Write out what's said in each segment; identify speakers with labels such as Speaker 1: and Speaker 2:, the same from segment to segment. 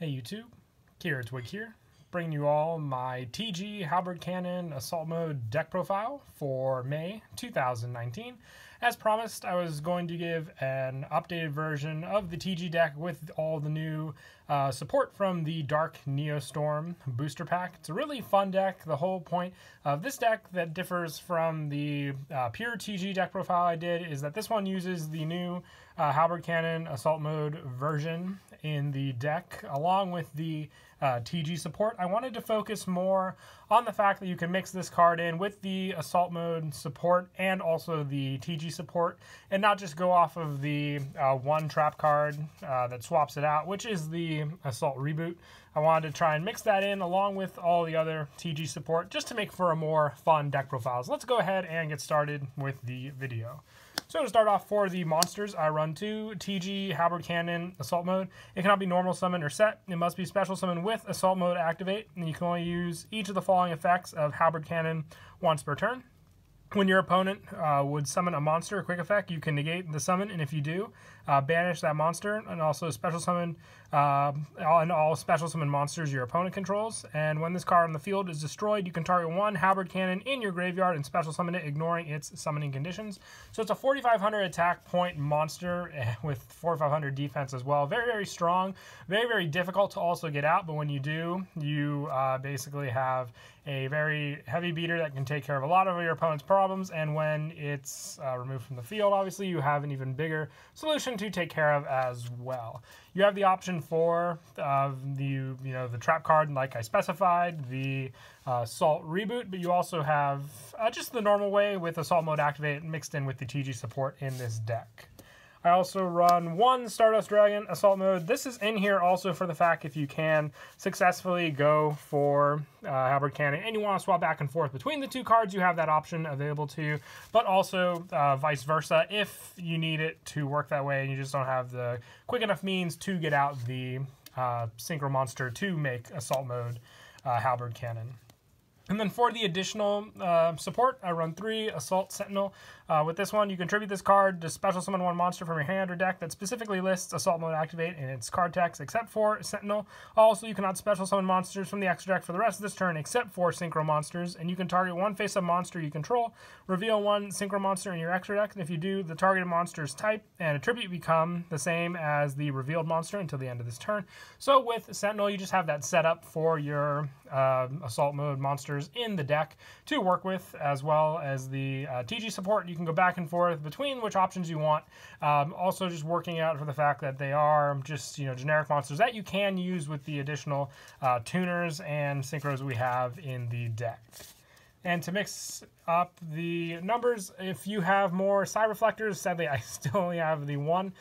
Speaker 1: Hey YouTube, Kira Twig here, bringing you all my TG Halberd Cannon Assault Mode deck profile for May 2019. As promised, I was going to give an updated version of the TG deck with all the new support from the Dark Neostorm booster pack. It's a really fun deck. The whole point of this deck that differs from the pure TG deck profile I did is that this one uses the new Halberd Cannon Assault Mode version in the deck along with the TG support. I wanted to focus more on the fact that you can mix this card in with the Assault Mode support and also the TG support, and not just go off of the one trap card that swaps it out, which is the Assault Reboot. I wanted to try and mix that in along with all the other TG support just to make for a more fun deck profile. So let's go ahead and get started with the video. So to start off, for the monsters, I run 2 TG Halberd Cannon Assault Mode. It cannot be normal summon or set. It must be special summon with Assault Mode activate, and you can only use each of the following effects of Halberd Cannon once per turn. When your opponent would summon a monster, a quick effect, you can negate the summon, and if you do, banish that monster, and also special summon all special summon monsters your opponent controls. And when this card on the field is destroyed, you can target one Halberd Cannon in your graveyard and special summon it, ignoring its summoning conditions. So it's a 4,500 attack point monster with 4,500 defense as well. Very, very strong. Very, very difficult to also get out, but when you do, you basically have a very heavy beater that can take care of a lot of your opponent's problems, and when it's removed from the field, obviously you have an even bigger solution to take care of as well. You have the option for the trap card, like I specified, the Assault Reboot, but you also have just the normal way with Assault Mode Activate mixed in with the TG support in this deck. I also run 1 Stardust Dragon Assault Mode. This is in here also for the fact if you can successfully go for Halberd Cannon and you want to swap back and forth between the 2 cards, you have that option available to you, but also vice versa if you need it to work that way and you just don't have the quick enough means to get out the Synchro Monster to make Assault Mode Halberd Cannon. And then for the additional support, I run 3 Assault Sentinel. With this one, you contribute this card to special summon 1 monster from your hand or deck that specifically lists Assault Mode Activate in its card text, except for Sentinel. Also, you cannot special summon monsters from the extra deck for the rest of this turn, except for Synchro Monsters. And you can target 1 face-up monster you control, reveal 1 Synchro Monster in your extra deck, and if you do, the targeted monster's type and attribute become the same as the revealed monster until the end of this turn. So with Sentinel, you just have that set up for your Assault Mode monsters in the deck to work with, as well as the TG support. You can go back and forth between which options you want. Also just working out for the fact that they are just generic monsters that you can use with the additional tuners and synchros we have in the deck. And to mix up the numbers, if you have more Side Reflectors, sadly I still only have the 1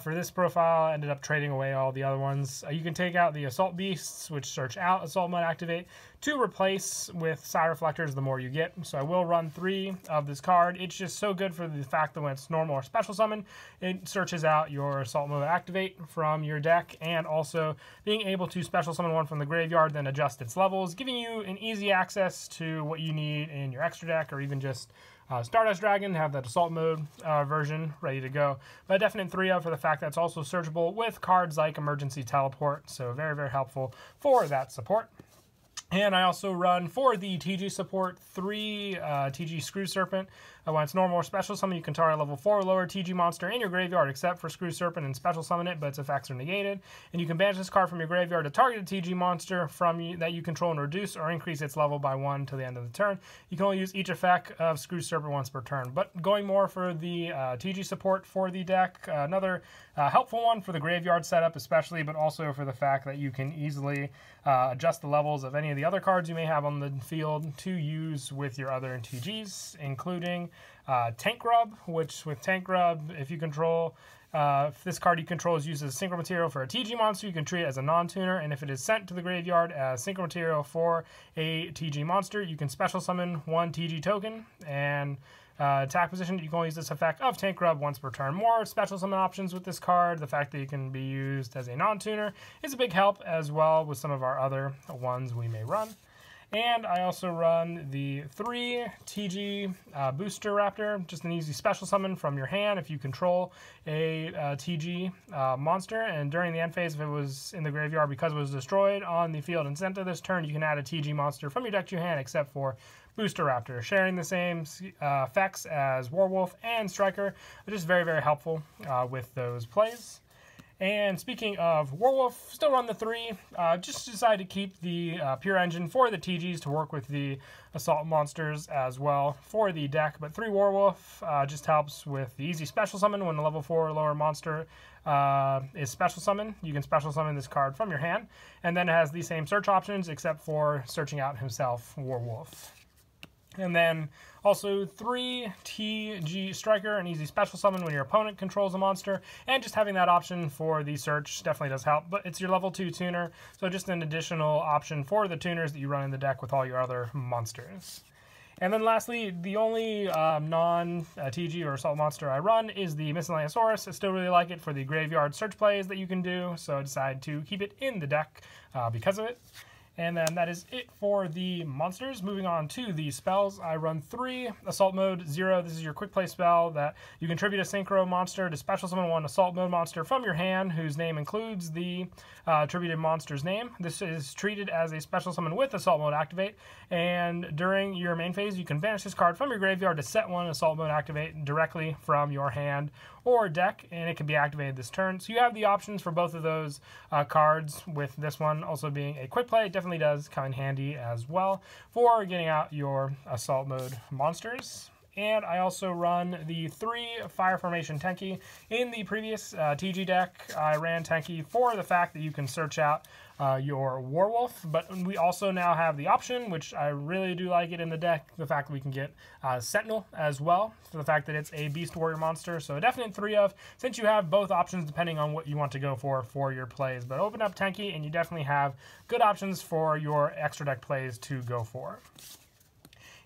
Speaker 1: for this profile. I ended up trading away all the other ones. You can take out the Assault Beasts, which search out Assault Mode Activate, to replace with Side Reflectors the more you get. So I will run 3 of this card. It's just so good for the fact that when it's normal or special summon, it searches out your Assault Mode Activate from your deck, and also being able to special summon 1 from the graveyard, then adjust its levels, giving you an easy access to what you need in your extra deck, or even just Stardust Dragon, have that Assault Mode version ready to go. But a definite 3 for the fact that it's also searchable with cards like Emergency Teleport, so very, very helpful for that support. And I also run, for the TG support, 3 TG Screw Serpent. When it's normal or special summon, you can target level 4 or lower TG monster in your graveyard except for Screw Serpent and special summon it, but its effects are negated. And you can banish this card from your graveyard to target a TG monster that you control and reduce or increase its level by 1 till the end of the turn. You can only use each effect of Screw Serpent once per turn. But going more for the TG support for the deck, another helpful one for the graveyard setup especially, but also for the fact that you can easily adjust the levels of any of the other cards you may have on the field to use with your other TGs, including Tank Grub, which with Tank Grub, if you control, if this card you control is used as synchro material for a TG monster, you can treat it as a non-tuner, and if it is sent to the graveyard as synchro material for a TG monster, you can special summon 1 TG token, and attack position, you can only use this effect of Tank Grub once per turn. More special summon options with this card. The fact that it can be used as a non-tuner is a big help, as well with some of our other ones we may run. And I also run the 3 TG Booster Raptor, just an easy special summon from your hand if you control a TG monster. And during the end phase, if it was in the graveyard because it was destroyed on the field and sent to this turn, you can add a TG monster from your deck to your hand except for Booster Raptor, sharing the same effects as Warwolf and Striker, which is very, very helpful with those plays. And speaking of Warwolf, still run the 3. Just decided to keep the pure engine for the TGs to work with the assault monsters as well for the deck. But 3 Warwolf just helps with the easy special summon when a level 4 or lower monster is special summon. You can special summon this card from your hand. And then it has the same search options except for searching out himself, Warwolf. And then also 3 TG Striker, an easy special summon when your opponent controls a monster. And just having that option for the search definitely does help. But it's your level 2 tuner, so just an additional option for the tuners that you run in the deck with all your other monsters. And then lastly, the only non-TG or assault monster I run is the Miscellaneousaurus. I still really like it for the graveyard search plays that you can do, so I decided to keep it in the deck because of it. And then that is it for the monsters. Moving on to the spells, I run 3 Assault Mode 0. This is your quick play spell that you contribute a Synchro monster to special summon 1 Assault Mode monster from your hand whose name includes the attributed monster's name. This is treated as a special summon with Assault Mode activate, and during your main phase you can banish this card from your graveyard to set 1 Assault Mode activate directly from your hand or deck, and it can be activated this turn. So you have the options for both of those cards, with this one also being a quick play. It definitely does come in handy as well for getting out your Assault Mode monsters. And I also run the 3 Fire Formation Tenki. In the previous TG deck, I ran Tenki for the fact that you can search out your Warwolf, but we also now have the option, which I really do like it in the deck, the fact that we can get Sentinel as well, for the fact that it's a Beast Warrior monster. So a definite 3 of, since you have both options depending on what you want to go for your plays. But open up Tenki and you definitely have good options for your extra deck plays to go for.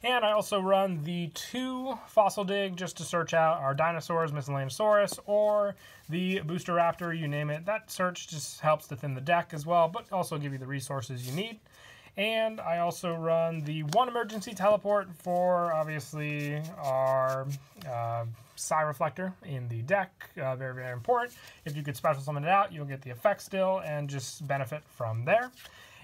Speaker 1: And I also run the 2 Fossil Dig just to search out our dinosaurs, Miscellaneousaurus, or the Booster Raptor, you name it. That search just helps to thin the deck as well, but also give you the resources you need. And I also run the 1 Emergency Teleport for, obviously, our Psi Reflector in the deck. Very, very important. If you could special summon it out, you'll get the effect still and just benefit from there.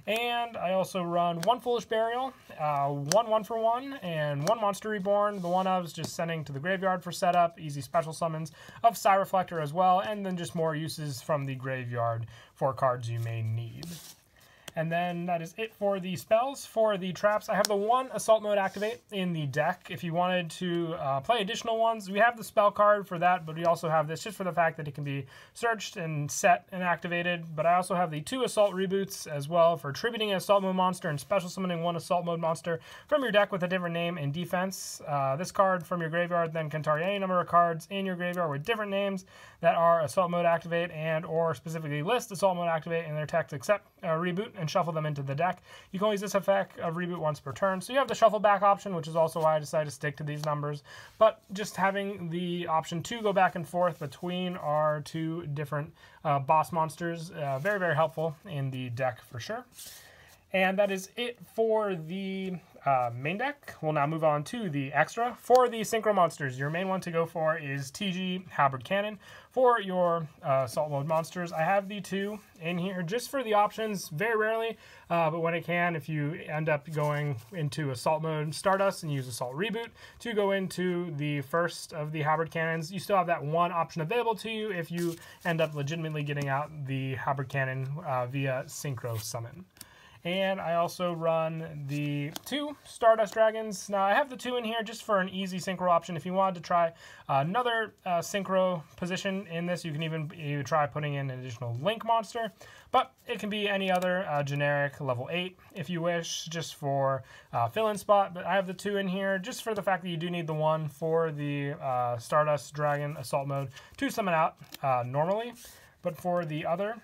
Speaker 1: And I also run 1 Foolish Burial, 1 1-for-1, and 1 Monster Reborn. The one I was just sending to the graveyard for setup, easy special summons of Psi Reflector as well, and then just more uses from the graveyard for cards you may need. And then that is it for the spells. For the traps, I have the 1 Assault Mode activate in the deck. If you wanted to play additional ones, we have the spell card for that, but we also have this just for the fact that it can be searched and set and activated. But I also have the 2 Assault Reboots as well for attributing an Assault Mode monster and special summoning 1 Assault Mode monster from your deck with a different name and defense. This card from your graveyard then can target any number of cards in your graveyard with different names that are Assault Mode activate and or specifically list Assault Mode activate in their text except reboot and shuffle them into the deck. You can only use this effect of reboot once per turn. So you have the shuffle back option, which is also why I decided to stick to these numbers. But just having the option to go back and forth between our 2 different boss monsters, very, very helpful in the deck for sure. And that is it for the main deck. We'll now move on to the extra. For the Synchro monsters, your main one to go for is TG Halberd Cannon. For your Assault Mode monsters, I have the 2 in here just for the options, very rarely, but when it can, if you end up going into Assault Mode Stardust and use Assault Reboot to go into the first of the Halberd Cannons, you still have that 1 option available to you if you end up legitimately getting out the Halberd Cannon via Synchro Summon. And I also run the 2 Stardust Dragons. Now, I have the 2 in here just for an easy synchro option. If you wanted to try another synchro position in this, you can even try putting in an additional Link monster. But it can be any other generic level 8 if you wish, just for fill-in spot. But I have the 2 in here just for the fact that you do need the 1 for the Stardust Dragon Assault Mode to summon out normally. But for the other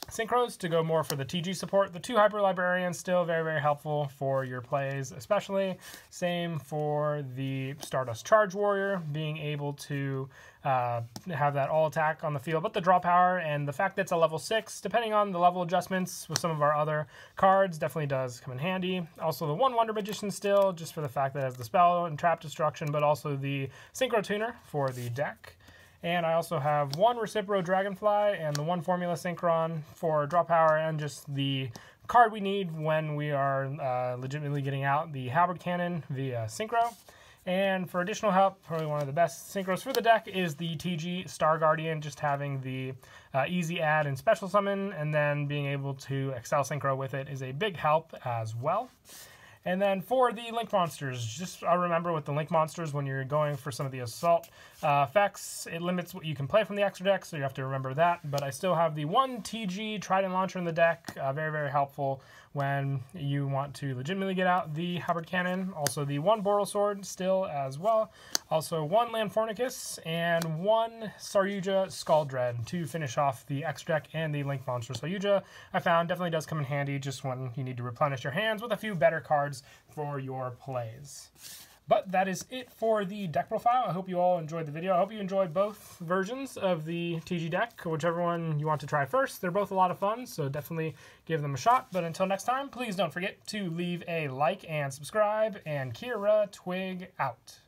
Speaker 1: synchros to go more for the TG support. The 2 Hyper Librarians still very, very helpful for your plays, especially. Same for the Stardust Charge Warrior, being able to have that all attack on the field, but the draw power and the fact that it's a level 6, depending on the level adjustments with some of our other cards, definitely does come in handy. Also the 1 Wonder Magician still, just for the fact that it has the spell and trap destruction, but also the Synchro Tuner for the deck. And I also have 1 Recipro Dragonfly and the 1 Formula Synchron for draw power and just the card we need when we are legitimately getting out the Halberd Cannon via Synchro. And for additional help, probably one of the best synchros for the deck is the TG Star Guardian, just having the easy add and special summon, and then being able to Excel Synchro with it is a big help as well. And then for the Link Monsters, just remember with the Link Monsters, when you're going for some of the Assault effects, it limits what you can play from the extra deck, so you have to remember that. But I still have the 1 TG Trident Launcher in the deck, very, very helpful when you want to legitimately get out the Halberd Cannon. Also the 1 Boral Sword still as well. Also 1 Landfornicus and 1 Saryuja Scaldread to finish off the extra deck and the Link Monster. Saryuja, I found, definitely does come in handy just when you need to replenish your hands with a few better cards for your plays. But that is it for the deck profile. I hope you all enjoyed the video. I hope you enjoyed both versions of the TG deck, whichever one you want to try first. They're both a lot of fun, so definitely give them a shot. But until next time, please don't forget to leave a like and subscribe. And Kira Twig out.